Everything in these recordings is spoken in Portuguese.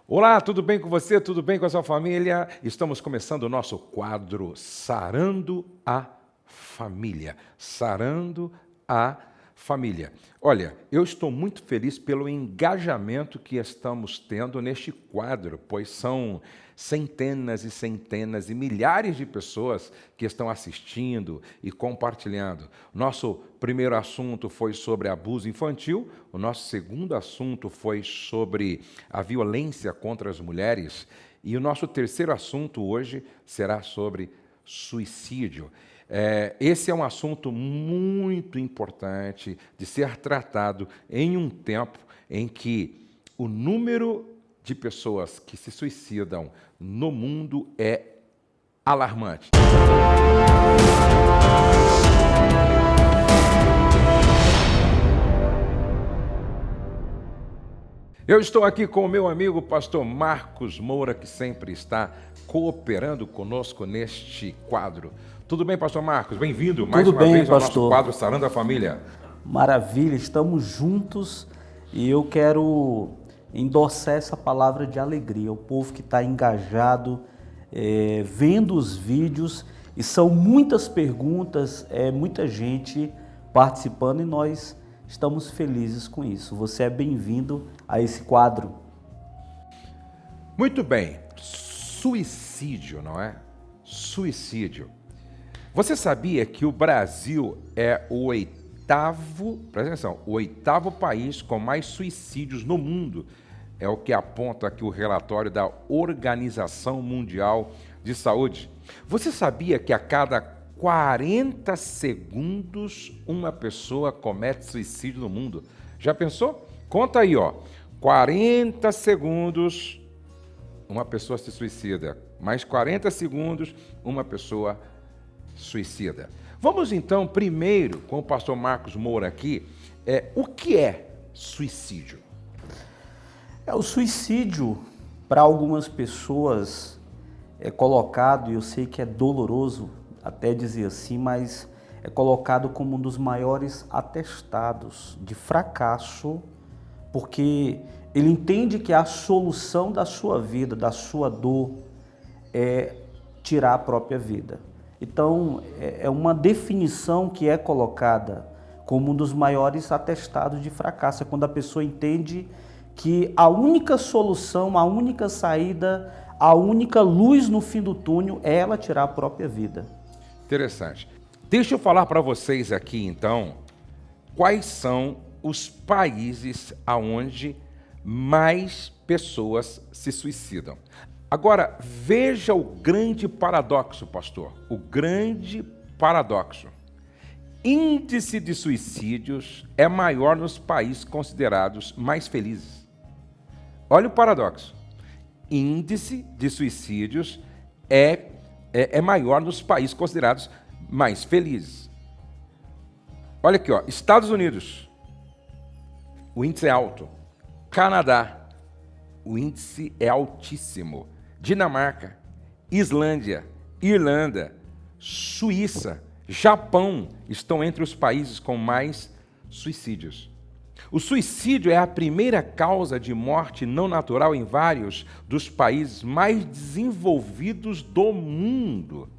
Olá, tudo bem com você? Tudo bem com a sua família? Estamos começando o nosso quadro Sarando a Família. Sarando a Família. Olha, eu estou muito feliz pelo engajamento que estamos tendo neste quadro, pois são centenas e centenas e milhares de pessoas que estão assistindo e compartilhando. Nosso primeiro assunto foi sobre abuso infantil, o nosso segundo assunto foi sobre a violência contra as mulheres e o nosso terceiro assunto hoje será sobre suicídio. Esse é um assunto muito importante de ser tratado em um tempo em que o número de pessoas que se suicidam no mundo é alarmante. Eu estou aqui com o meu amigo pastor Marcos Moura, que sempre está cooperando conosco neste quadro. Tudo bem, pastor Marcos? Bem-vindo mais uma vez ao nosso quadro Sarando a Família. Maravilha, estamos juntos e eu quero endossar essa palavra de alegria. O povo que está engajado, vendo os vídeos, e são muitas perguntas, muita gente participando e nós estamos felizes com isso. Você é bem-vindo a esse quadro. Muito bem, suicídio, não é? Suicídio. Você sabia que o Brasil é o presta atenção, o oitavo país com mais suicídios no mundo? É o que aponta aqui o relatório da Organização Mundial de Saúde. Você sabia que a cada 40 segundos uma pessoa comete suicídio no mundo? Já pensou? Conta aí, ó. 40 segundos uma pessoa se suicida. Mais 40 segundos uma pessoa suicida. Vamos então primeiro com o pastor Marcos Moura aqui, o que é suicídio? O suicídio, para algumas pessoas, é colocado, e eu sei que é doloroso até dizer assim, mas é colocado como um dos maiores atestados de fracasso, porque ele entende que a solução da sua vida, da sua dor, é tirar a própria vida. Então, é uma definição que é colocada como um dos maiores atestados de fracasso, é quando a pessoa entende que a única solução, a única saída, a única luz no fim do túnel é ela tirar a própria vida. Interessante. Deixa eu falar para vocês aqui, então, quais são os países aonde mais pessoas se suicidam. Agora, veja o grande paradoxo, pastor. O grande paradoxo. Índice de suicídios é maior nos países considerados mais felizes. Olha o paradoxo. Índice de suicídios é maior nos países considerados mais felizes. Olha aqui, ó, Estados Unidos, o índice é alto. Canadá, o índice é altíssimo. Dinamarca, Islândia, Irlanda, Suíça, Japão estão entre os países com mais suicídios. O suicídio é a primeira causa de morte não natural em vários dos países mais desenvolvidos do mundo.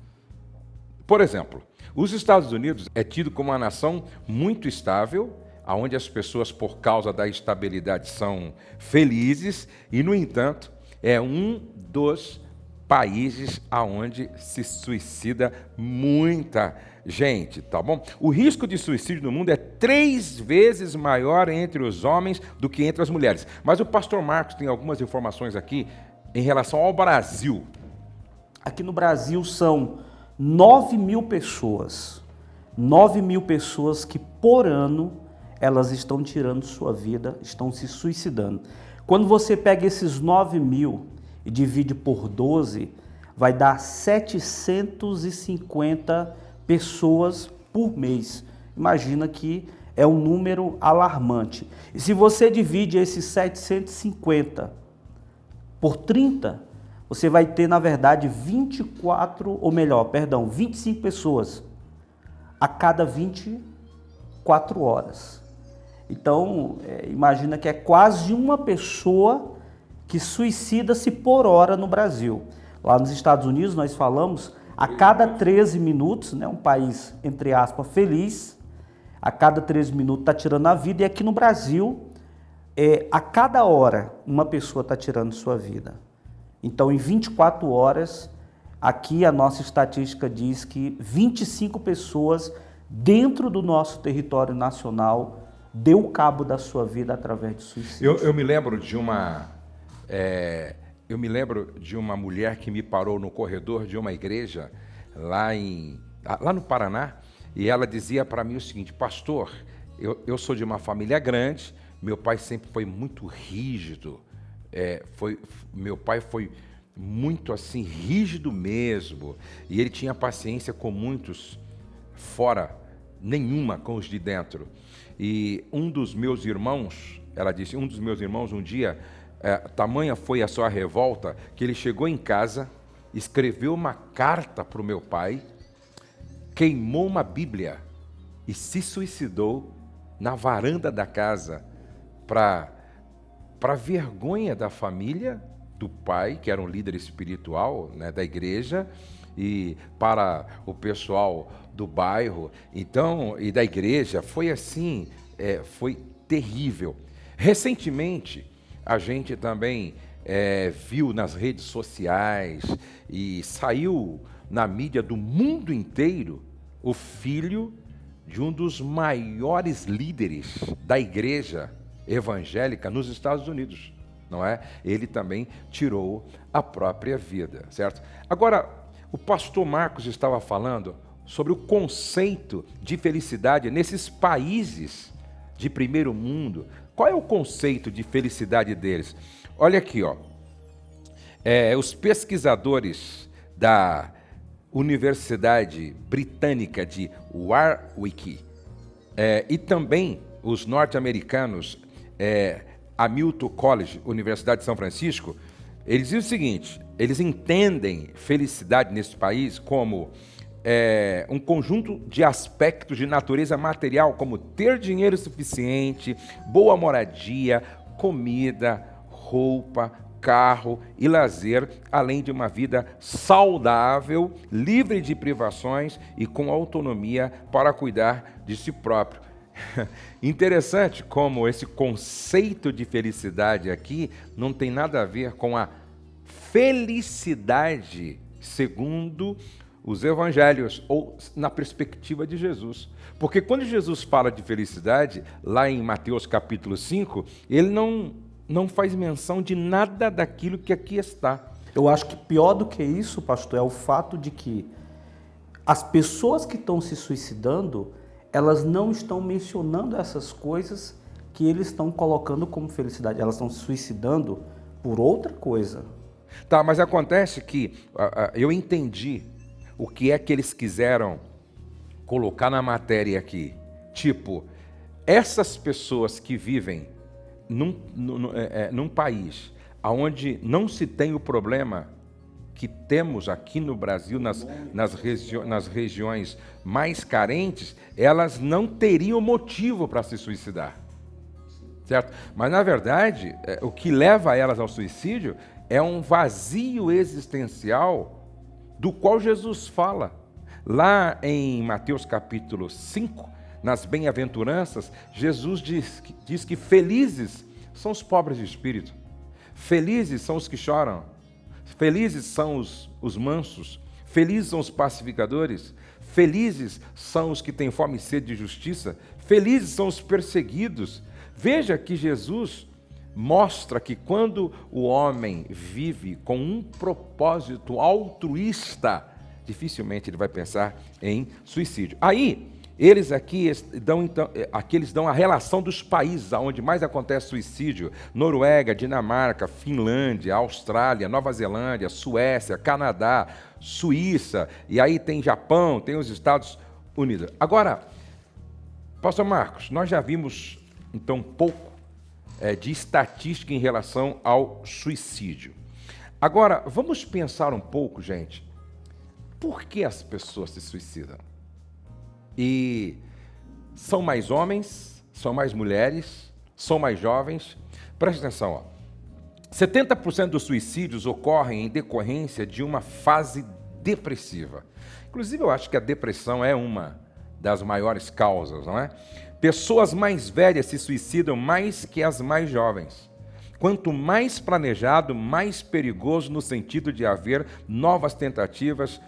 Por exemplo, os Estados Unidos é tido como uma nação muito estável, onde as pessoas, por causa da estabilidade, são felizes, e, no entanto, é um dos países onde se suicida muita gente, tá bom? O risco de suicídio no mundo é 3 vezes maior entre os homens do que entre as mulheres. Mas o pastor Marcos tem algumas informações aqui em relação ao Brasil. Aqui no Brasil são 9.000 pessoas. 9.000 pessoas que por ano elas estão tirando sua vida, estão se suicidando. Quando você pega esses 9.000 e divide por 12, vai dar 750 pessoas por mês. Imagina que é um número alarmante. E se você divide esses 750 por 30, você vai ter, na verdade, 25 pessoas a cada 24 horas. Então, imagina que é quase uma pessoa que suicida-se por hora no Brasil. Lá nos Estados Unidos, nós falamos, a cada 13 minutos, né, um país, entre aspas, feliz, a cada 13 minutos está tirando a vida, e aqui no Brasil, a cada hora, uma pessoa está tirando sua vida. Então, em 24 horas, aqui a nossa estatística diz que 25 pessoas dentro do nosso território nacional deu cabo da sua vida através de suicídio. Eu me lembro de uma mulher que me parou no corredor de uma igreja lá no Paraná, e ela dizia para mim o seguinte: pastor, eu sou de uma família grande, meu pai sempre foi muito rígido, meu pai foi muito assim, rígido mesmo, e ele tinha paciência com muitos fora, nenhuma com os de dentro. E um dos meus irmãos, ela disse, um dia, tamanha foi a sua revolta, que ele chegou em casa, escreveu uma carta para o meu pai, queimou uma Bíblia e se suicidou na varanda da casa, para vergonha da família, do pai, que era um líder espiritual, né, da igreja, e para o pessoal do bairro, então, e da igreja. Foi assim, foi terrível. Recentemente, a gente também viu nas redes sociais e saiu na mídia do mundo inteiro o filho de um dos maiores líderes da igreja evangélica nos Estados Unidos, não é? Ele também tirou a própria vida, certo? Agora, o pastor Marcos estava falando sobre o conceito de felicidade nesses países de primeiro mundo. Qual é o conceito de felicidade deles? Olha aqui, ó. Os pesquisadores da Universidade Britânica de Warwick e também os norte-americanos, Hamilton College, Universidade de São Francisco, eles dizem o seguinte: eles entendem felicidade nesse país como um conjunto de aspectos de natureza material, como ter dinheiro suficiente, boa moradia, comida, roupa, carro e lazer, além de uma vida saudável, livre de privações e com autonomia para cuidar de si próprio. Interessante como esse conceito de felicidade aqui não tem nada a ver com a felicidade segundo os evangelhos ou na perspectiva de Jesus. Porque quando Jesus fala de felicidade, lá em Mateus capítulo 5, ele não faz menção de nada daquilo que aqui está. Eu acho que pior do que isso, pastor, é o fato de que as pessoas que estão se suicidando, elas não estão mencionando essas coisas que eles estão colocando como felicidade. Elas estão se suicidando por outra coisa. Tá, mas acontece que eu entendi o que é que eles quiseram colocar na matéria aqui. Tipo, essas pessoas que vivem num país onde não se tem o problema que temos aqui no Brasil, nas regiões mais carentes, elas não teriam motivo para se suicidar, certo? Mas, na verdade, o que leva elas ao suicídio é um vazio existencial do qual Jesus fala. Lá em Mateus capítulo 5, nas bem-aventuranças, Jesus diz que felizes são os pobres de espírito, felizes são os que choram, felizes são os mansos, felizes são os pacificadores, felizes são os que têm fome e sede de justiça, felizes são os perseguidos. Veja que Jesus mostra que quando o homem vive com um propósito altruísta, dificilmente ele vai pensar em suicídio. Aí, eles aqui dão a relação dos países onde mais acontece suicídio: Noruega, Dinamarca, Finlândia, Austrália, Nova Zelândia, Suécia, Canadá, Suíça, e aí tem Japão, tem os Estados Unidos. Agora, pastor Marcos, nós já vimos então um pouco de estatística em relação ao suicídio. Agora, vamos pensar um pouco, gente, por que as pessoas se suicidam? E são mais homens, são mais mulheres, são mais jovens. Presta atenção, ó. 70% dos suicídios ocorrem em decorrência de uma fase depressiva. Inclusive, eu acho que a depressão é uma das maiores causas, não é? Pessoas mais velhas se suicidam mais que as mais jovens. Quanto mais planejado, mais perigoso no sentido de haver novas tentativas,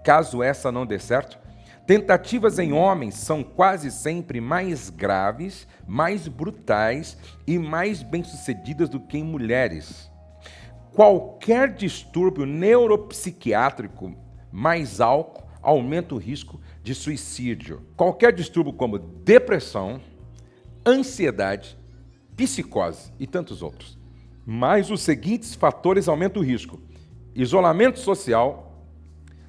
caso essa não dê certo. Tentativas em homens são quase sempre mais graves, mais brutais e mais bem-sucedidas do que em mulheres. Qualquer distúrbio neuropsiquiátrico mais alto aumenta o risco de suicídio. Qualquer distúrbio como depressão, ansiedade, psicose e tantos outros. Mas os seguintes fatores aumentam o risco: isolamento social,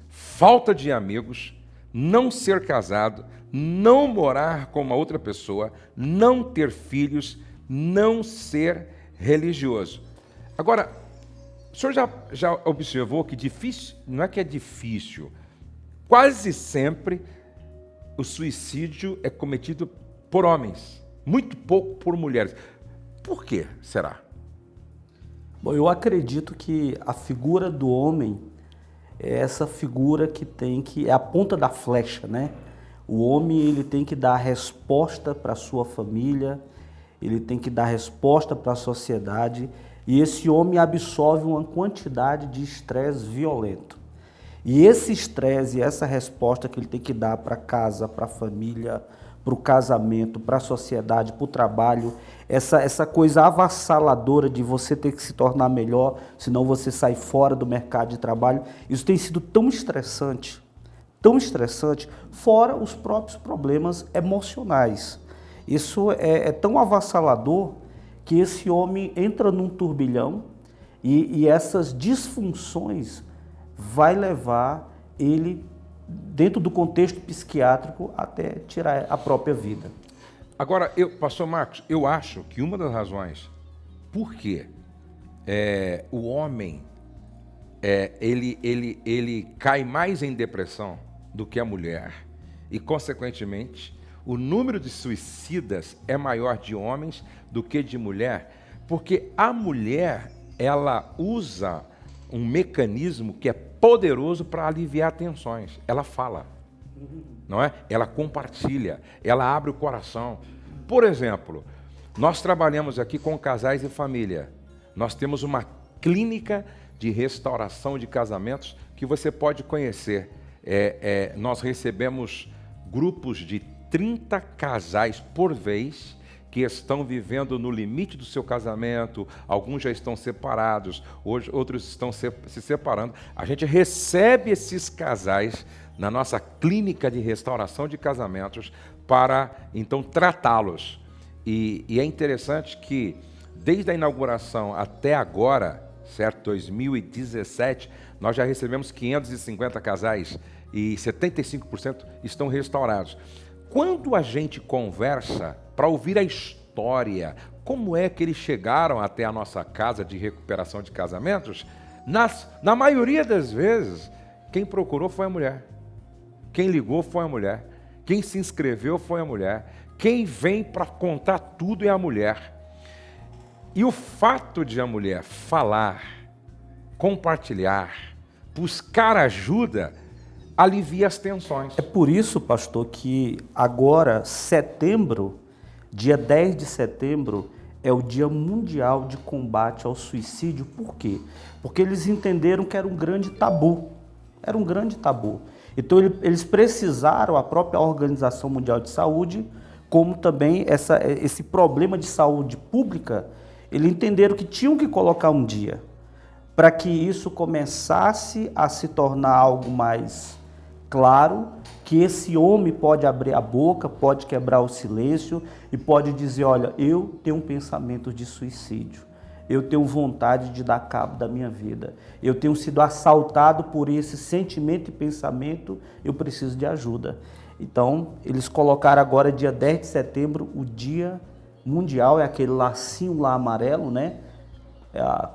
falta de amigos, não ser casado, não morar com uma outra pessoa, não ter filhos, não ser religioso. Agora, o senhor já observou que difícil, não é que é difícil, quase sempre o suicídio é cometido por homens, muito pouco por mulheres. Por que será? Bom, eu acredito que a figura do homem é essa figura que é a ponta da flecha, né? O homem, ele tem que dar resposta para a sua família, ele tem que dar resposta para a sociedade, e esse homem absorve uma quantidade de estresse violento. E esse estresse e essa resposta que ele tem que dar para casa, para a família, para o casamento, para a sociedade, para o trabalho, essa coisa avassaladora de você ter que se tornar melhor, senão você sai fora do mercado de trabalho, isso tem sido tão estressante, fora os próprios problemas emocionais. Isso é tão avassalador que esse homem entra num turbilhão e essas disfunções vai levar ele, dentro do contexto psiquiátrico, até tirar a própria vida. Agora, pastor Marcos, eu acho que uma das razões por que o homem ele cai mais em depressão do que a mulher e, consequentemente, o número de suicidas é maior de homens do que de mulher, porque a mulher, ela usa um mecanismo que é poderoso para aliviar tensões. Ela fala, não é? Ela compartilha, ela abre o coração. Por exemplo, nós trabalhamos aqui com casais e família. Nós temos uma clínica de restauração de casamentos que você pode conhecer. Nós recebemos grupos de 30 casais por vez que estão vivendo no limite do seu casamento, alguns já estão separados, hoje outros estão se separando. A gente recebe esses casais na nossa clínica de restauração de casamentos para, então, tratá-los. E é interessante que, desde a inauguração até agora, certo, 2017, nós já recebemos 550 casais e 75% estão restaurados. Quando a gente conversa para ouvir a história, como é que eles chegaram até a nossa casa de recuperação de casamentos, na maioria das vezes, quem procurou foi a mulher. Quem ligou foi a mulher. Quem se inscreveu foi a mulher. Quem vem para contar tudo é a mulher. E o fato de a mulher falar, compartilhar, buscar ajuda, alivia as tensões. É por isso, pastor, que agora, setembro, dia 10 de setembro, é o Dia Mundial de Combate ao Suicídio. Por quê? Porque eles entenderam que era um grande tabu. Era um grande tabu. Então, eles precisaram, a própria Organização Mundial de Saúde, como também esse problema de saúde pública, eles entenderam que tinham que colocar um dia para que isso começasse a se tornar algo mais claro, que esse homem pode abrir a boca, pode quebrar o silêncio e pode dizer, olha, eu tenho um pensamento de suicídio, eu tenho vontade de dar cabo da minha vida, eu tenho sido assaltado por esse sentimento e pensamento, eu preciso de ajuda. Então, eles colocaram agora, dia 10 de setembro, o Dia Mundial, é aquele lacinho lá amarelo, né?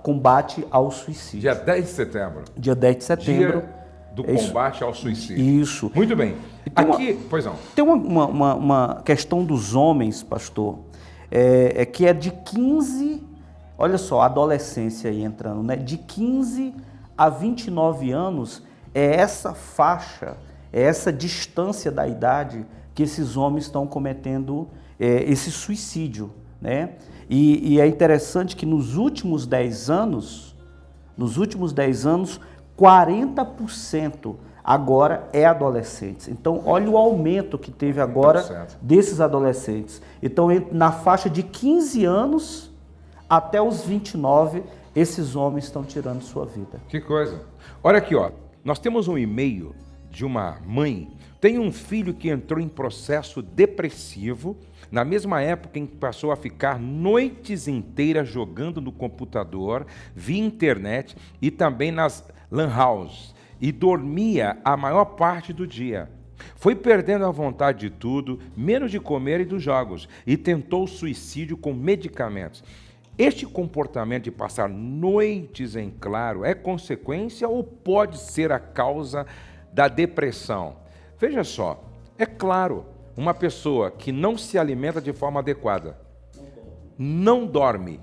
Combate ao suicídio. Dia 10 de setembro. Dia 10 de setembro. Dia do combate ao suicídio. Isso. Muito bem. Aqui, pois não. Tem uma questão dos homens, pastor, que é de 15 Olha só, a adolescência aí entrando, né? De 15 a 29 anos é essa faixa, é essa distância da idade que esses homens estão cometendo esse suicídio, né? E é interessante que nos últimos 10 anos, 40% agora é adolescentes. Então, olha o aumento que teve agora desses adolescentes. Então, na faixa de 15 anos até os 29, esses homens estão tirando sua vida. Que coisa. Olha aqui, ó. Nós temos um e-mail de uma mãe. Tem um filho que entrou em processo depressivo na mesma época em que passou a ficar noites inteiras jogando no computador, via internet e também nas lan house, e dormia a maior parte do dia. Foi perdendo a vontade de tudo, menos de comer e dos jogos, e tentou suicídio com medicamentos. Este comportamento de passar noites em claro é consequência ou pode ser a causa da depressão? Veja só, é claro, uma pessoa que não se alimenta de forma adequada, não dorme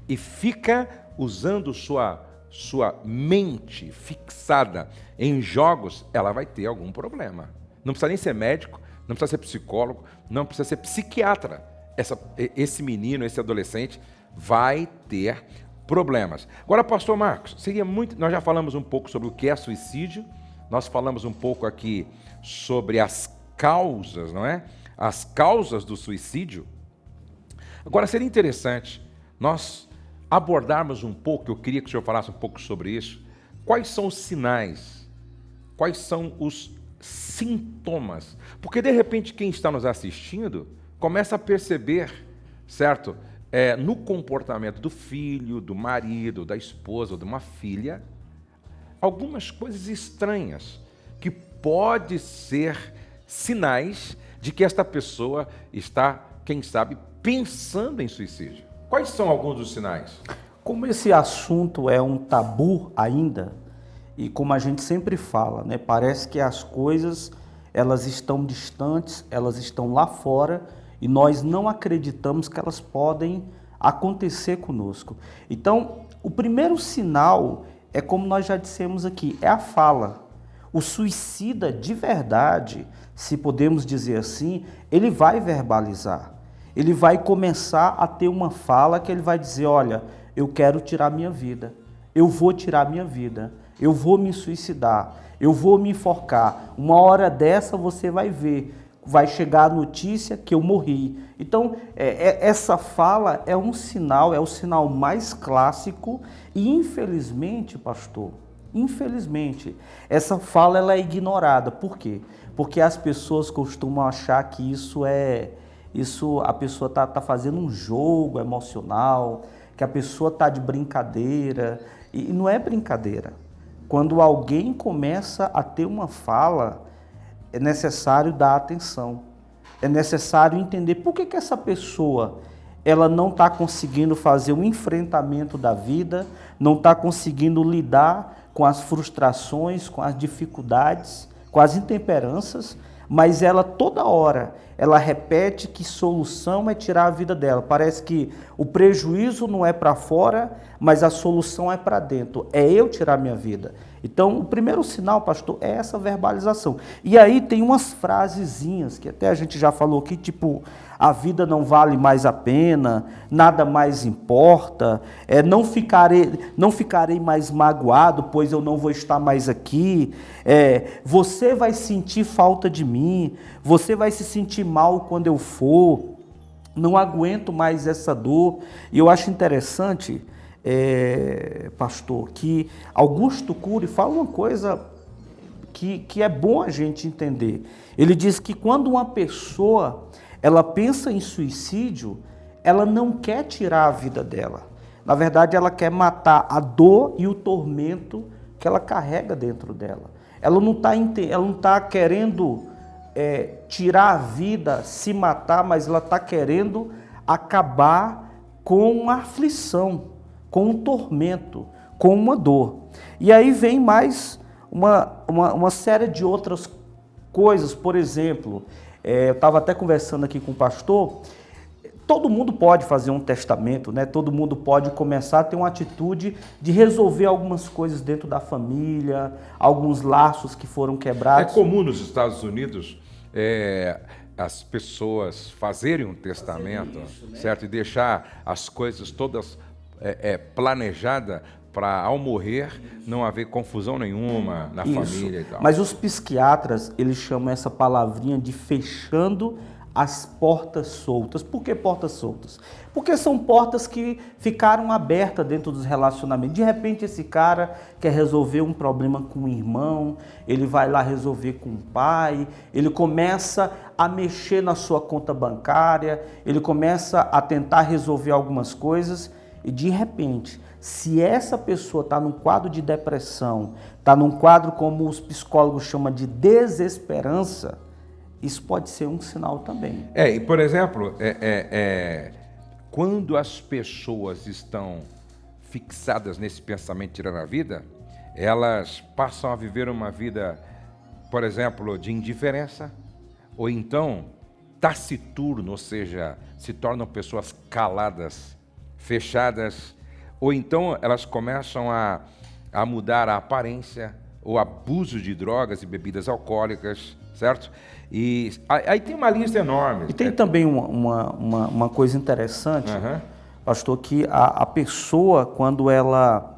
e fica usando sua mente fixada em jogos, ela vai ter algum problema. Não precisa nem ser médico, não precisa ser psicólogo, não precisa ser psiquiatra. Esse menino, esse adolescente vai ter problemas. Agora, pastor Marcos, nós já falamos um pouco sobre o que é suicídio, nós falamos um pouco aqui sobre as causas, não é? As causas do suicídio. Agora, seria interessante nós abordarmos um pouco, eu queria que o senhor falasse um pouco sobre isso, quais são os sinais, quais são os sintomas, porque de repente quem está nos assistindo começa a perceber, certo? No comportamento do filho, do marido, da esposa ou de uma filha, algumas coisas estranhas, que pode ser sinais de que esta pessoa está, quem sabe, pensando em suicídio. Quais são alguns dos sinais? Como esse assunto é um tabu ainda, e como a gente sempre fala, né, parece que as coisas elas estão distantes, elas estão lá fora, e nós não acreditamos que elas podem acontecer conosco. Então, o primeiro sinal é como nós já dissemos aqui, é a fala. O suicida de verdade, se podemos dizer assim, ele vai verbalizar. Ele vai começar a ter uma fala que ele vai dizer, olha, eu quero tirar minha vida, eu vou tirar minha vida, eu vou me suicidar, eu vou me enforcar. Uma hora dessa você vai ver, vai chegar a notícia que eu morri. Então, essa fala é um sinal, é o sinal mais clássico e infelizmente, pastor, infelizmente, essa fala ela é ignorada. Por quê? Porque as pessoas costumam achar que isso a pessoa está fazendo um jogo emocional, que a pessoa está de brincadeira, e não é brincadeira. Quando alguém começa a ter uma fala, é necessário dar atenção, é necessário entender por que essa pessoa ela não está conseguindo fazer um enfrentamento da vida, não está conseguindo lidar com as frustrações, com as dificuldades, com as intemperanças, mas ela toda hora, ela repete que solução é tirar a vida dela. Parece que o prejuízo não é para fora, mas a solução é para dentro, é eu tirar minha vida. Então, o primeiro sinal, pastor, é essa verbalização. E aí tem umas frasezinhas, que até a gente já falou aqui, tipo, a vida não vale mais a pena, nada mais importa, não ficarei mais magoado, pois eu não vou estar mais aqui, você vai sentir falta de mim, você vai se sentir mal quando eu for, não aguento mais essa dor. E eu acho interessante, pastor, que Augusto Cury fala uma coisa que é bom a gente entender. Ele diz que quando uma pessoa ela pensa em suicídio, ela não quer tirar a vida dela. Na verdade, ela quer matar a dor e o tormento que ela carrega dentro dela. Ela não está querendo tirar a vida, se matar, mas ela está querendo acabar com a aflição, com um tormento, com uma dor. E aí vem mais uma série de outras coisas. Por exemplo, eu estava até conversando aqui com o pastor, todo mundo pode fazer um testamento, né? Todo mundo pode começar a ter uma atitude de resolver algumas coisas dentro da família, alguns laços que foram quebrados. É comum nos Estados Unidos as pessoas fazerem um testamento, né? Certo? E deixar as coisas todas planejadas para, ao morrer, não haver confusão nenhuma na família e tal. Mas os psiquiatras, eles chamam essa palavrinha de fechando as portas soltas. Por que portas soltas? Porque são portas que ficaram abertas dentro dos relacionamentos. De repente esse cara quer resolver um problema com o irmão, ele vai lá resolver com o pai, ele começa a mexer na sua conta bancária, ele começa a tentar resolver algumas coisas e de repente, se essa pessoa está num quadro de depressão, está num quadro como os psicólogos chamam de desesperança, isso pode ser um sinal também. E por exemplo, quando as pessoas estão fixadas nesse pensamento de tirar a vida, elas passam a viver uma vida, por exemplo, de indiferença, ou então taciturno, ou seja, se tornam pessoas caladas, fechadas, ou então elas começam a mudar a aparência, ou abuso de drogas e bebidas alcoólicas, certo? E aí tem uma lista enorme. E tem também uma coisa interessante, pastor, que a pessoa, quando ela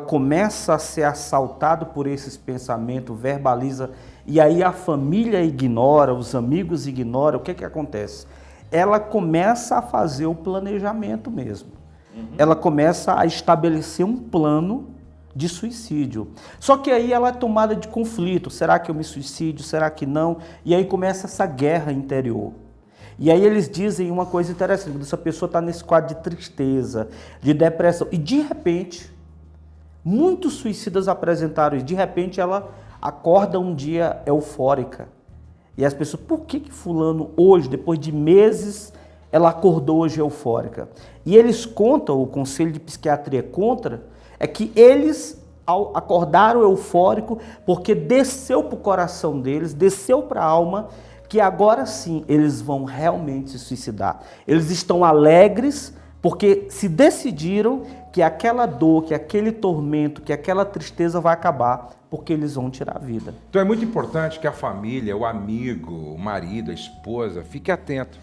começa a ser assaltada por esses pensamentos, verbaliza, e aí a família ignora, os amigos ignoram, o que que acontece? Ela começa a fazer o planejamento mesmo. Ela começa a estabelecer um plano de suicídio. Só que aí ela é tomada de conflito. Será que eu me suicidio? Será que não? E aí começa essa guerra interior. E aí eles dizem uma coisa interessante, quando essa pessoa está nesse quadro de tristeza, de depressão, e de repente, muitos suicidas apresentaram isso, de repente ela acorda um dia eufórica. E as pessoas, por que fulano hoje, depois de meses, ela acordou hoje eufórica? E eles contam, o Conselho de Psiquiatria conta, é que eles acordaram eufórico porque desceu para o coração deles, desceu para a alma, que agora sim eles vão realmente se suicidar. Eles estão alegres porque se decidiram que aquela dor, que aquele tormento, que aquela tristeza vai acabar, porque eles vão tirar a vida. Então é muito importante que a família, o amigo, o marido, a esposa, fique atento.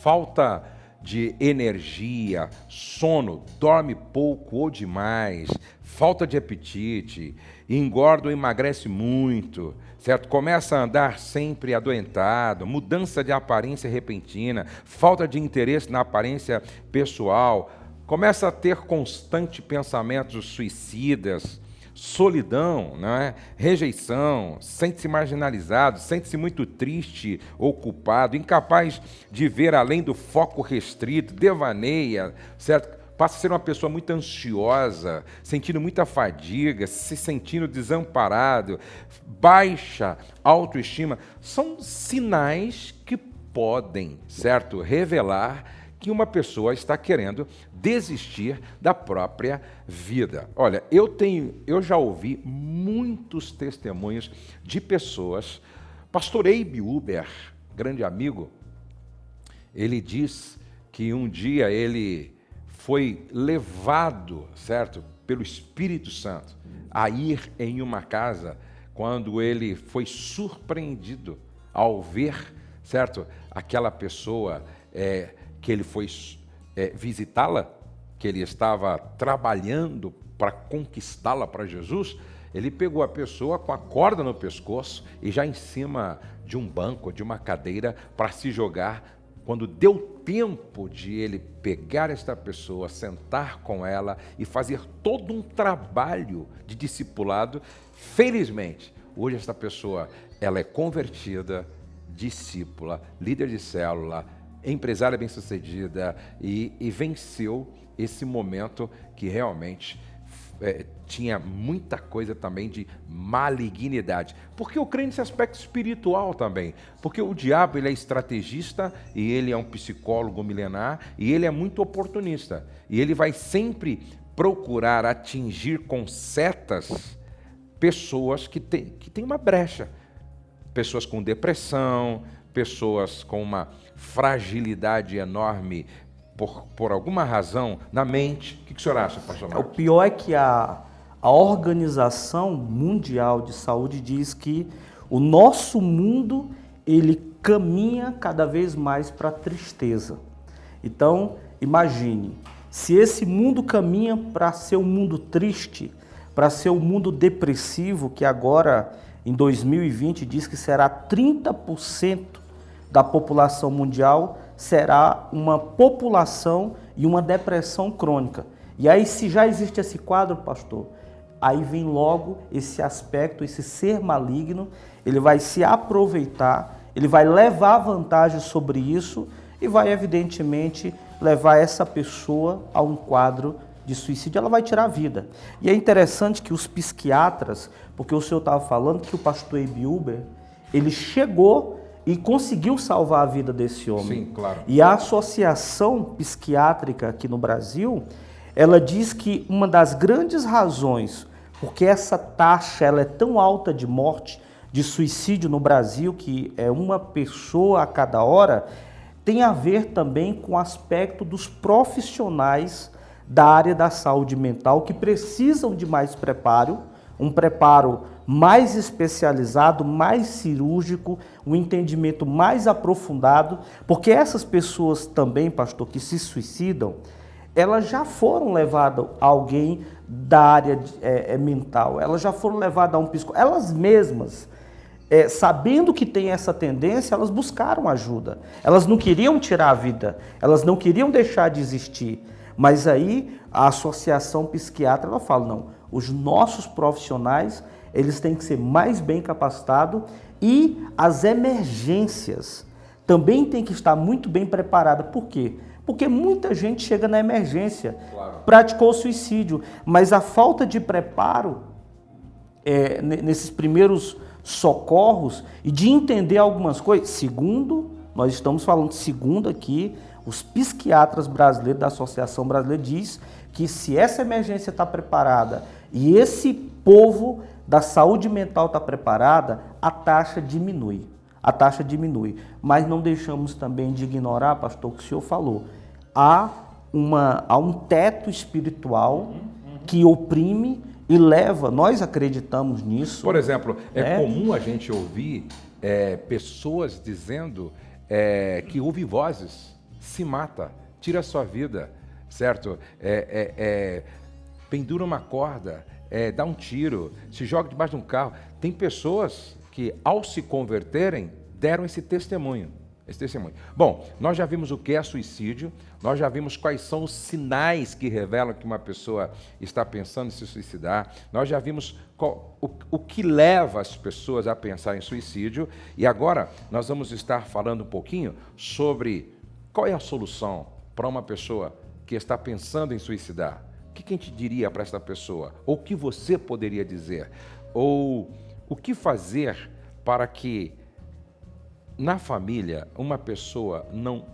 Falta de energia, sono, dorme pouco ou demais, falta de apetite, engorda ou emagrece muito, certo? Começa a andar sempre adoentado, mudança de aparência repentina, falta de interesse na aparência pessoal, começa a ter constante pensamentos suicidas, solidão, né? Rejeição, sente-se marginalizado, sente-se muito triste ou culpado, incapaz de ver além do foco restrito, devaneia, certo? Passa a ser uma pessoa muito ansiosa, sentindo muita fadiga, se sentindo desamparado, baixa autoestima. São sinais que podem, certo, revelar que uma pessoa está querendo desistir da própria vida. Olha, eu já ouvi muitos testemunhos de pessoas. Pastor Eibe Uber, grande amigo, ele diz que um dia ele foi levado, certo, pelo Espírito Santo a ir em uma casa quando ele foi surpreendido ao ver, certo, aquela pessoa que ele foi visitá-la, que ele estava trabalhando para conquistá-la para Jesus. Ele pegou a pessoa com a corda no pescoço e já em cima de um banco, de uma cadeira, para se jogar. Quando deu tempo de ele pegar esta pessoa, sentar com ela e fazer todo um trabalho de discipulado, felizmente, hoje esta pessoa ela é convertida, discípula, líder de célula, empresária bem-sucedida e venceu esse momento que realmente tinha muita coisa também de malignidade. Porque eu creio nesse aspecto espiritual também. Porque o diabo ele é estrategista e ele é um psicólogo milenar e ele é muito oportunista. E ele vai sempre procurar atingir com setas pessoas que têm uma brecha. Pessoas com depressão, pessoas com uma fragilidade enorme por alguma razão na mente. O que o senhor acha, pastor O Marcos? pior é que a Organização Mundial de Saúde diz que o nosso mundo, ele caminha cada vez mais para a tristeza. Então, imagine, se esse mundo caminha para ser um mundo triste, para ser um mundo depressivo, que agora, em 2020, diz que será 30% da população mundial, será uma população e uma depressão crônica. E aí, se já existe esse quadro, pastor, aí vem logo esse aspecto, esse ser maligno, ele vai se aproveitar, ele vai levar vantagem sobre isso e vai, evidentemente, levar essa pessoa a um quadro de suicídio, ela vai tirar a vida. E é interessante que os psiquiatras, porque o senhor estava falando que o pastor Ebi Uber, ele chegou e conseguiu salvar a vida desse homem. Sim, claro. E a Associação Psiquiátrica aqui no Brasil, ela diz que uma das grandes razões porque essa taxa ela é tão alta de morte, de suicídio no Brasil, que é uma pessoa a cada hora, tem a ver também com o aspecto dos profissionais da área da saúde mental que precisam de mais preparo, um preparo mais especializado, mais cirúrgico, um entendimento mais aprofundado, porque essas pessoas também, pastor, que se suicidam, elas já foram levadas a alguém da área mental, elas já foram levadas a um psicólogo, elas mesmas, sabendo que tem essa tendência, elas buscaram ajuda, elas não queriam tirar a vida, elas não queriam deixar de existir, mas aí a associação psiquiátrica, ela fala, não, os nossos profissionais, eles têm que ser mais bem capacitados e as emergências também têm que estar muito bem preparadas. Por quê? Porque muita gente chega na emergência, claro, praticou suicídio, mas a falta de preparo nesses primeiros socorros e de entender algumas coisas, segundo, nós estamos falando, segundo aqui, os psiquiatras brasileiros da Associação Brasileira diz que se essa emergência está preparada e esse povo da saúde mental está preparada, a taxa diminui. A taxa diminui. Mas não deixamos também de ignorar, pastor, o que o senhor falou. Há um teto espiritual que oprime e leva, nós acreditamos nisso. Por exemplo, é comum a gente ouvir pessoas dizendo que ouve vozes, se mata, tira a sua vida, certo? Pendura uma corda, dá um tiro, se joga debaixo de um carro. Tem pessoas que, ao se converterem, deram esse testemunho. Bom, nós já vimos o que é suicídio, nós já vimos quais são os sinais que revelam que uma pessoa está pensando em se suicidar, nós já vimos o que leva as pessoas a pensar em suicídio, e agora nós vamos estar falando um pouquinho sobre qual é a solução para uma pessoa que está pensando em suicidar. O que a gente diria para essa pessoa? Ou o que você poderia dizer? Ou o que fazer para que na família uma pessoa não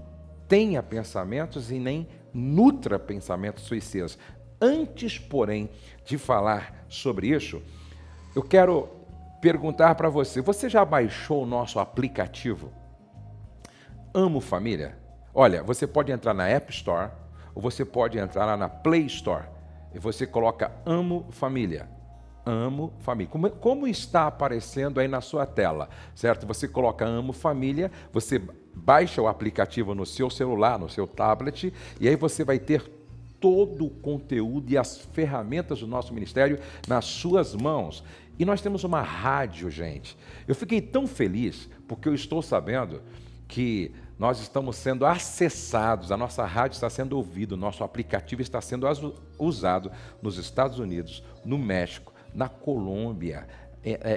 tenha pensamentos e nem nutra pensamentos suicidas? Antes, porém, de falar sobre isso, eu quero perguntar para você, você já baixou o nosso aplicativo Amo Família? Olha, você pode entrar na App Store ou você pode entrar lá na Play Store e você coloca Amo Família. Amo Família. Como está aparecendo aí na sua tela, certo? Você coloca Amo Família, você baixa o aplicativo no seu celular, no seu tablet, e aí você vai ter todo o conteúdo e as ferramentas do nosso ministério nas suas mãos. E nós temos uma rádio, gente. Eu fiquei tão feliz porque eu estou sabendo que nós estamos sendo acessados, a nossa rádio está sendo ouvida, o nosso aplicativo está sendo usado nos Estados Unidos, no México, na Colômbia,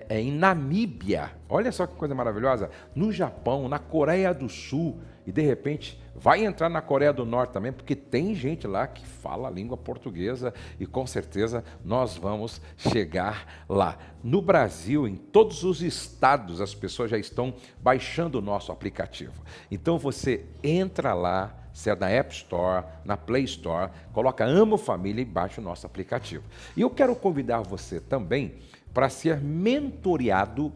em Namíbia, olha só que coisa maravilhosa, no Japão, na Coreia do Sul, e de repente vai entrar na Coreia do Norte também, porque tem gente lá que fala a língua portuguesa e com certeza nós vamos chegar lá. No Brasil, em todos os estados, as pessoas já estão baixando o nosso aplicativo. Então você entra lá, Se é na App Store, na Play Store, coloca Amo Família e baixa o nosso aplicativo. E eu quero convidar você também para ser mentoriada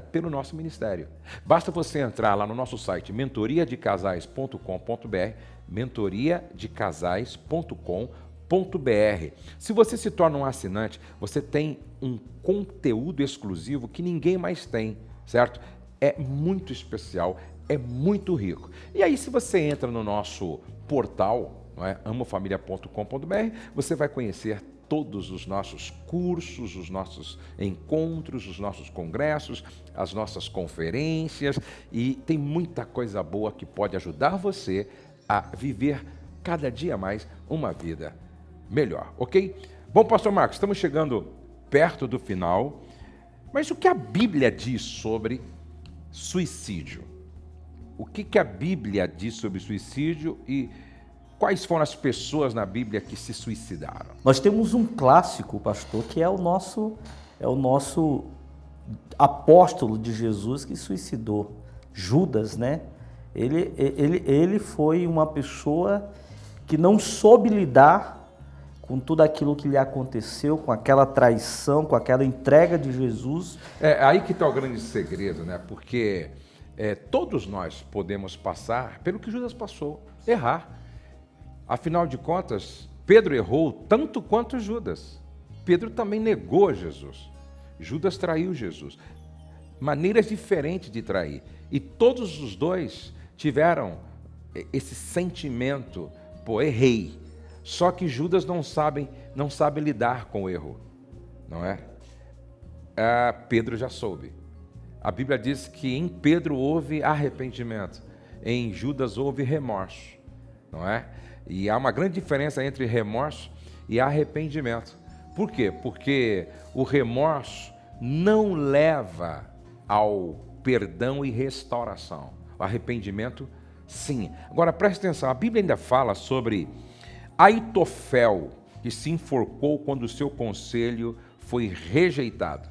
pelo nosso ministério. Basta você entrar lá no nosso site mentoriadecasais.com.br, mentoriadecasais.com.br. Se você se torna um assinante, você tem um conteúdo exclusivo que ninguém mais tem, certo? É muito especial, é muito rico. E aí, se você entra no nosso portal, não é, amofamilia.com.br, você vai conhecer todos os nossos cursos, os nossos encontros, os nossos congressos, as nossas conferências, e tem muita coisa boa que pode ajudar você a viver cada dia mais uma vida melhor, ok? Bom, pastor Marcos, estamos chegando perto do final, mas o que a Bíblia diz sobre suicídio? O que a Bíblia diz sobre suicídio e quais foram as pessoas na Bíblia que se suicidaram? Nós temos um clássico, pastor, que é o nosso apóstolo de Jesus que suicidou, Judas, né? Ele foi uma pessoa que não soube lidar com tudo aquilo que lhe aconteceu, com aquela traição, com aquela entrega de Jesus. É aí que está o grande segredo, né? Porque todos nós podemos passar pelo que Judas passou, errar. Afinal de contas, Pedro errou tanto quanto Judas. Pedro também negou Jesus. Judas traiu Jesus. Maneiras diferentes de trair. E todos os dois tiveram esse sentimento, pô, errei. Só que Judas não sabe lidar com o erro, não é? Pedro já soube. A Bíblia diz que em Pedro houve arrependimento, em Judas houve remorso, não é? E há uma grande diferença entre remorso e arrependimento. Por quê? Porque o remorso não leva ao perdão e restauração. O arrependimento, sim. Agora, preste atenção, a Bíblia ainda fala sobre Aitofel, que se enforcou quando o seu conselho foi rejeitado.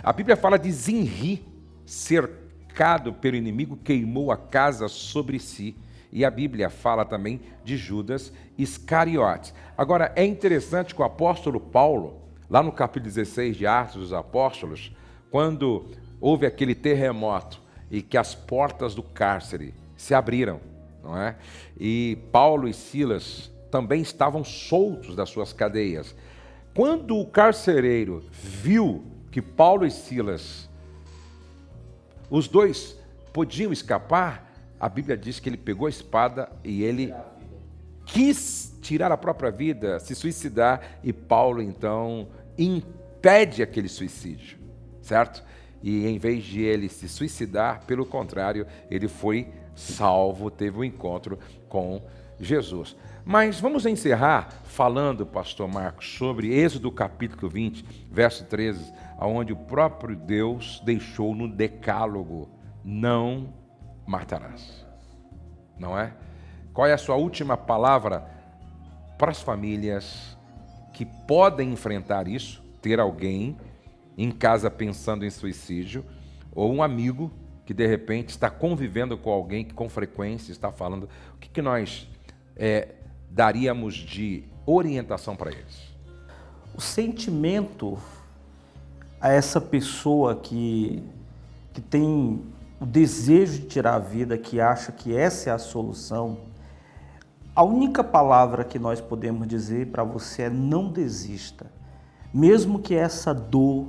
A Bíblia fala de Zinri, cercado pelo inimigo, queimou a casa sobre si. E a Bíblia fala também de Judas Iscariotes. Agora, é interessante que o apóstolo Paulo, lá no capítulo 16 de Atos dos Apóstolos, quando houve aquele terremoto e que as portas do cárcere se abriram, não é? E Paulo e Silas também estavam soltos das suas cadeias. Quando o carcereiro viu que Paulo e Silas, os dois podiam escapar, a Bíblia diz que ele pegou a espada e ele quis tirar a própria vida, se suicidar, e Paulo então impede aquele suicídio, certo? E em vez de ele se suicidar, pelo contrário, ele foi salvo, teve um encontro com Jesus. Mas vamos encerrar falando, pastor Marcos, sobre Êxodo capítulo 20, verso 13, onde o próprio Deus deixou no decálogo: não matarás. Não é? Qual é a sua última palavra para as famílias que podem enfrentar isso, ter alguém em casa pensando em suicídio, ou um amigo que de repente está convivendo com alguém que com frequência está falando? O que nós daríamos de orientação para eles? O sentimento a essa pessoa que tem o desejo de tirar a vida, que acha que essa é a solução, a única palavra que nós podemos dizer para você é: não desista. Mesmo que essa dor,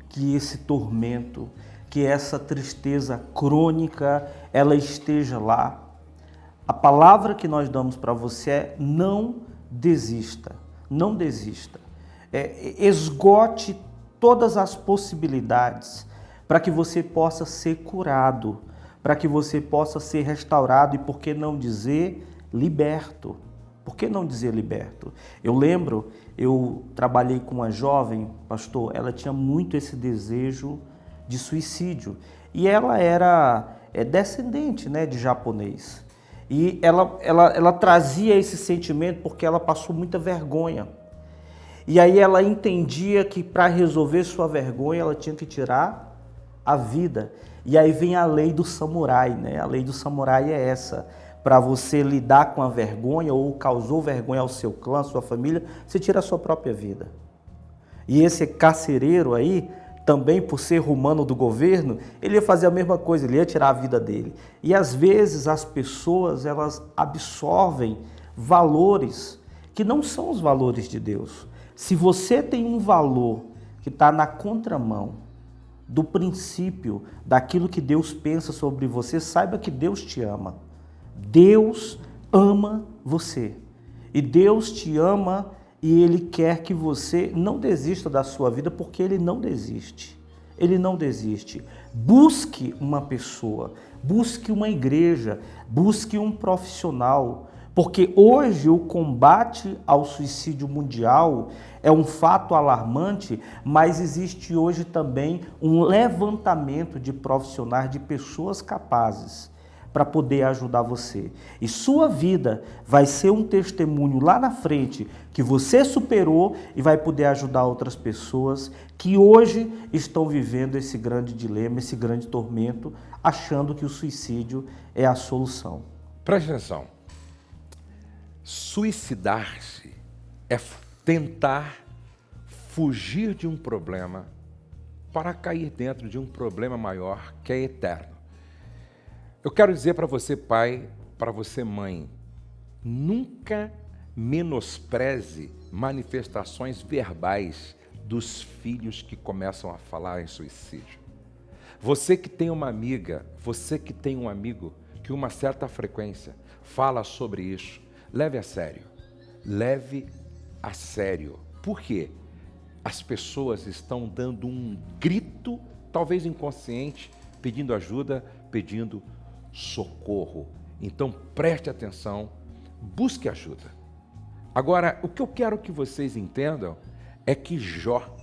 que esse tormento, que essa tristeza crônica, ela esteja lá, a palavra que nós damos para você é: não desista, não desista. Esgote todas as possibilidades para que você possa ser curado, para que você possa ser restaurado e, por que não dizer, liberto. Por que não dizer liberto? Eu lembro, eu trabalhei com uma jovem, pastor, ela tinha muito esse desejo de suicídio. E ela era descendente, né, de japonês. E ela trazia esse sentimento porque ela passou muita vergonha. E aí ela entendia que para resolver sua vergonha ela tinha que tirar a vida. E aí vem a lei do samurai, né? A lei do samurai é essa: para você lidar com a vergonha ou causou vergonha ao seu clã, à sua família, você tira a sua própria vida. E esse carcereiro aí, também por ser romano do governo, ele ia fazer a mesma coisa, ele ia tirar a vida dele. E às vezes as pessoas, elas absorvem valores que não são os valores de Deus. Se você tem um valor que está na contramão do princípio, daquilo que Deus pensa sobre você, saiba que Deus te ama. Deus ama você. E Deus te ama e Ele quer que você não desista da sua vida, porque Ele não desiste. Ele não desiste. Busque uma pessoa, busque uma igreja, busque um profissional, porque hoje o combate ao suicídio mundial é um fato alarmante, mas existe hoje também um levantamento de profissionais, de pessoas capazes para poder ajudar você. E sua vida vai ser um testemunho lá na frente que você superou e vai poder ajudar outras pessoas que hoje estão vivendo esse grande dilema, esse grande tormento, achando que o suicídio é a solução. Preste atenção. Suicidar-se é tentar fugir de um problema para cair dentro de um problema maior que é eterno. Eu quero dizer para você, pai, para você, mãe, nunca menospreze manifestações verbais dos filhos que começam a falar em suicídio. Você que tem uma amiga, você que tem um amigo que uma certa frequência fala sobre isso, leve a sério. Leve a sério. Por quê? As pessoas estão dando um grito, talvez inconsciente, pedindo ajuda, pedindo socorro. Então preste atenção, busque ajuda. Agora, o que eu quero que vocês entendam é que Jó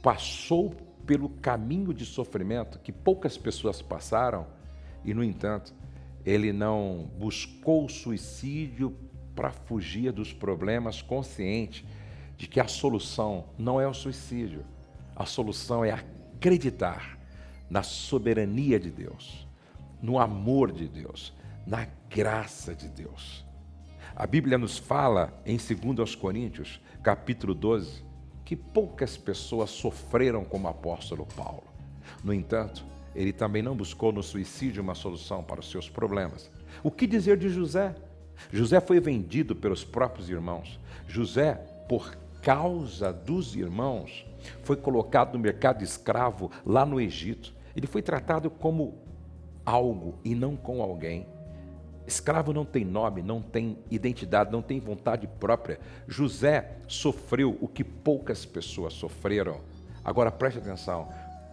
passou pelo caminho de sofrimento que poucas pessoas passaram e, no entanto, ele não buscou o suicídio para fugir dos problemas, consciente de que a solução não é o suicídio. A solução é acreditar na soberania de Deus, no amor de Deus, na graça de Deus. A Bíblia nos fala em 2 Coríntios, capítulo 12, que poucas pessoas sofreram como o apóstolo Paulo. No entanto, ele também não buscou no suicídio uma solução para os seus problemas. O que dizer de José? José foi vendido pelos próprios irmãos. José, por causa dos irmãos, foi colocado no mercado de escravo lá no Egito. Ele foi tratado como algo e não como alguém. Escravo não tem nome, não tem identidade, não tem vontade própria. José sofreu o que poucas pessoas sofreram. Agora preste atenção,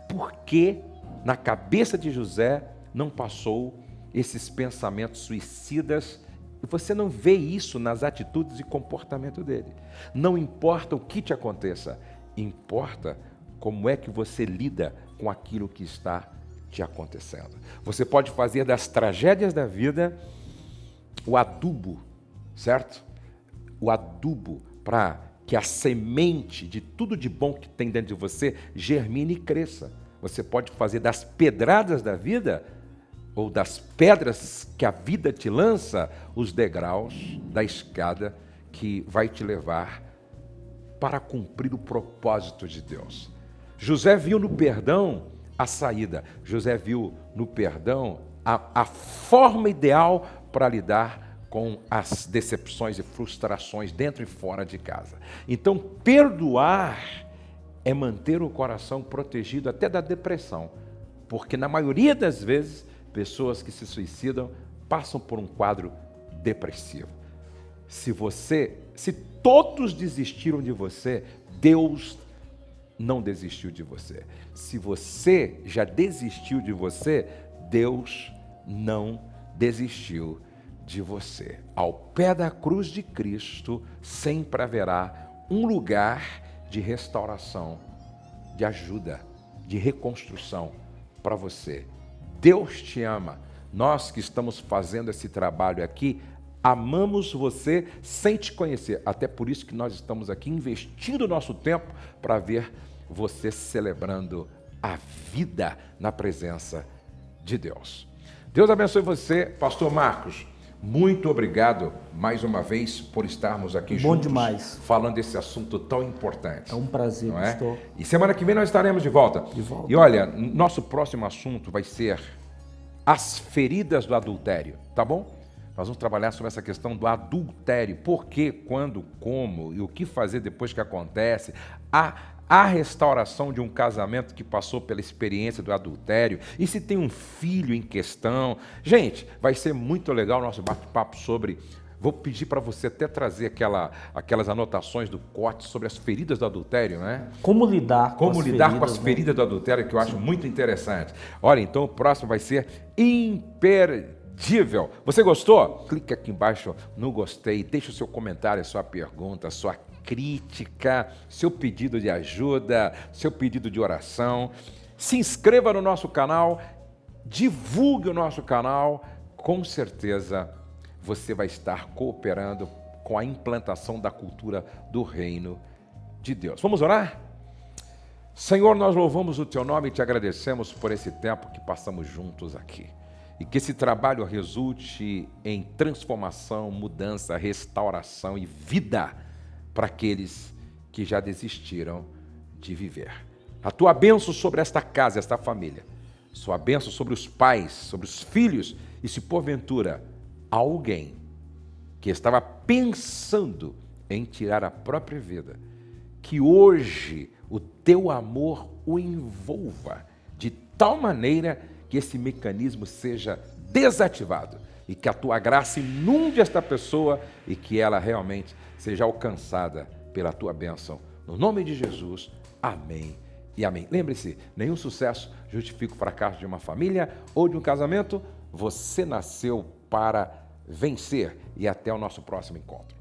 por que na cabeça de José não passou esses pensamentos suicidas? E você não vê isso nas atitudes e comportamento dele. Não importa o que te aconteça, importa como é que você lida com aquilo que está te acontecendo. Você pode fazer das tragédias da vida o adubo, certo? O adubo para que a semente de tudo de bom que tem dentro de você germine e cresça. Você pode fazer das pedradas da vida ou das pedras que a vida te lança, os degraus da escada que vai te levar para cumprir o propósito de Deus. José viu no perdão a saída. José viu no perdão a forma ideal para lidar com as decepções e frustrações dentro e fora de casa. Então, perdoar é manter o coração protegido até da depressão, porque na maioria das vezes, pessoas que se suicidam passam por um quadro depressivo. Se todos desistiram de você, Deus não desistiu de você. Se você já desistiu de você, Deus não desistiu de você. Ao pé da cruz de Cristo, sempre haverá um lugar de restauração, de ajuda, de reconstrução para você. Deus te ama. Nós que estamos fazendo esse trabalho aqui, amamos você sem te conhecer. Até por isso que nós estamos aqui investindo o nosso tempo para ver você celebrando a vida na presença de Deus. Deus abençoe você, Pastor Marcos. Muito obrigado mais uma vez por estarmos aqui Bom juntos, demais. falando desse assunto tão importante. É um prazer, não é? pastor. E semana que vem nós estaremos de volta. E olha, nosso próximo assunto vai ser as feridas do adultério, tá bom? Nós vamos trabalhar sobre essa questão do adultério. Por que, quando, como e o que fazer depois que acontece. A restauração de um casamento que passou pela experiência do adultério. E se tem um filho em questão. Gente, vai ser muito legal o nosso bate-papo sobre... Vou pedir para você até trazer aquelas anotações do corte sobre as feridas do adultério, né? Como lidar com as feridas do adultério, que eu acho muito interessante. Olha, então o próximo vai ser imperdível. Você gostou? Clique aqui embaixo no gostei, deixa o seu comentário, a sua pergunta, a sua crítica, seu pedido de ajuda, seu pedido de oração. Se inscreva no nosso canal, divulgue o nosso canal, com certeza você vai estar cooperando com a implantação da cultura do reino de Deus. Vamos orar? Senhor, nós louvamos o Teu nome e Te agradecemos por esse tempo que passamos juntos aqui. E que esse trabalho resulte em transformação, mudança, restauração e vida para aqueles que já desistiram de viver. A Tua bênção sobre esta casa, esta família. Sua bênção sobre os pais, sobre os filhos e se porventura alguém que estava pensando em tirar a própria vida, que hoje o Teu amor o envolva de tal maneira que esse mecanismo seja desativado e que a Tua graça inunde esta pessoa e que ela realmente seja alcançada pela Tua bênção. No nome de Jesus, amém e amém. Lembre-se, nenhum sucesso justifica o fracasso de uma família ou de um casamento. Você nasceu para vencer e até o nosso próximo encontro.